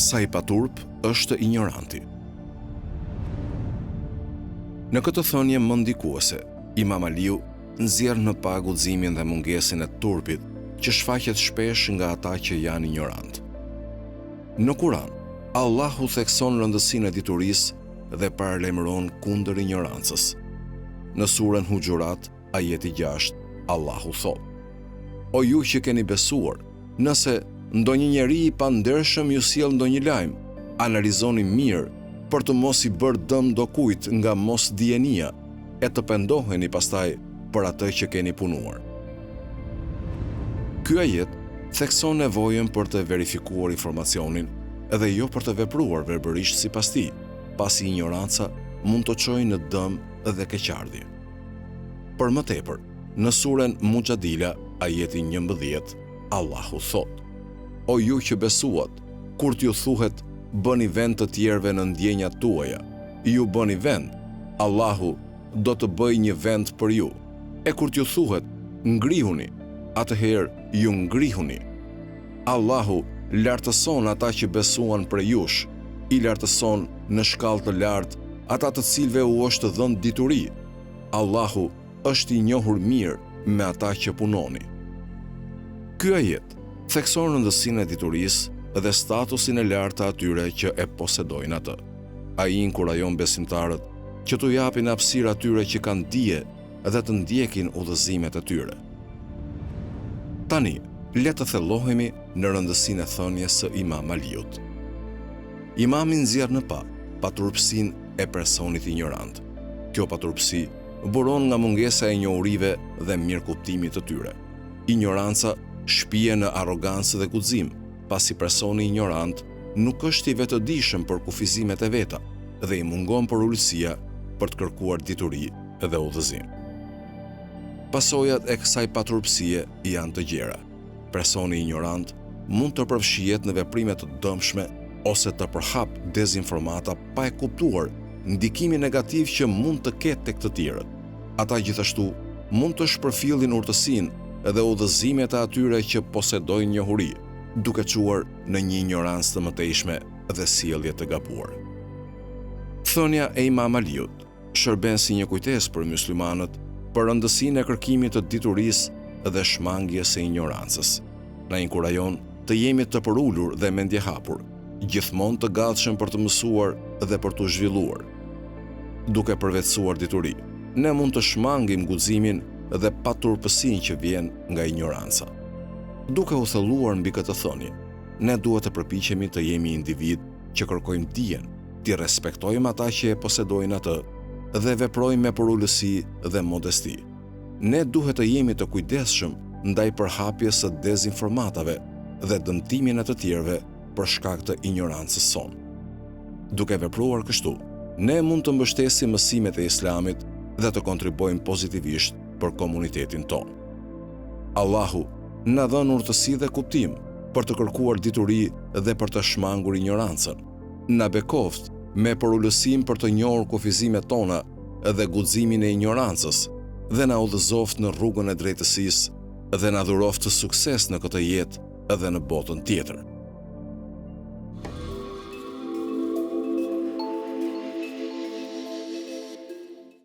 Sa i paturp është ignoranti. Në këtë thënie mëndikuese, Imam Aliu nxjerr në pa guximin dhe mungesën e turpit që shfaqet shpesh nga ata që janë ignorant. Në Kur'an, Allahu thekson rëndësinë e diturisë dhe paralajmëron kundër ignorancës. Në surën Huxhurat, ajeti 6, Allahu thot: O ju që keni besuar, nëse ndonjë njeri i pandershëm ju sjell ndonjë lajm, analizoni mirë për të mos i bërë dëm dokujt nga mosdienia e të pendoheni pastaj për atë që keni punuar. Ky ajet thekson nevojën për të verifikuar informacionin edhe jo për të vepruar verbërisht sipas tij, pasi ignoranca mund të çojë në dëm dhe keqardhje. Për më tepër, në surën Mujadila, ajeti 11, Allahu thot: O ju që besuat, kur t'ju thuhet bëni vend të tjerëve në ndjenjat tuaja, ju bëni vend, Allahu do të bëjë një vend për ju. E kur t'ju thuhet ngrihuni, atëherë ju ngrihuni. Allahu lartëson ata që besuan prej jush, i lartëson në shkallë të lartë ata të cilëve u është dhënë dituri. Allahu është i njohur mirë me ata që punoni. Ky ajet thekson rëndësinë e diturisë dhe statusin e lartë të atyre që e posedojnë atë. Ai inkurajon besimtarët që t'u japin hapësirë atyre që kanë dije dhe të ndjekin udhëzimet e tyre. Tani, le të thellohemi në rëndësinë e thënies së Imam Aliut. Imami nxjerr në pa paturpsinë e personit ignorant. Kjo paturpsi buron nga mungesa e njohurive dhe mirëkuptimit të tyre. Ignoranca shpije në arrogancë dhe guxim, pasi personi ignorant nuk është i vetëdijshëm për kufizimet e veta dhe i mungon për ulësia për të kërkuar dituri dhe udhëzim. Pasojat e kësaj paturpsie janë të gjera. Personi ignorant mund të përfshihet në veprime të dëmshme ose të përhap dezinformata pa e kuptuar ndikimin negativ që mund të ketë tek të tjerët. Ata gjithashtu mund të shpërfillin urtësinë dhe udhëzimet e atyre që posedojnë njohuri, duke quar në një ignorancë të mëtejshme dhe sjellje të gabuar. Thënia e Imam Aliut shërben si një kujtesë për muslimanët për rëndësinë e kërkimit të diturisë dhe shmangjes së ignorancës. Na inkurajon të jemi të përulur dhe mendje hapur, gjithmonë të gatshëm për të mësuar dhe për të zhvilluar. Duke përvetësuar dituri, ne mund të shmangim guximin dhe paturpësinë që vjen nga ignoranca. Duke u thelluar mbi këtë thënie, ne duhet të përpiqemi të jemi individ që kërkojmë dijen, të respektojmë ata që e posedojnë atë dhe veprojmë me përulësi dhe modesti. Ne duhet të jemi të kujdesshëm ndaj përhapjes së dezinformatave dhe dëmtimin e të tjerëve për shkak të ignorancës sonë. Duke vepruar kështu, ne mund të mbështesim mësimet e Islamit dhe të kontribuojmë pozitivisht për komunitetin tonë. Allahu na dhënë urtësi dhe kuptim për të kërkuar dituri dhe për të shmangur ignorancën. Na bekoft me përulësim për të njohur kufizimet tona dhe guximin e ignorancës dhe na udhëzoft në rrugën e drejtësisë dhe na dhuroft të sukses në këtë jetë edhe në botën tjetër.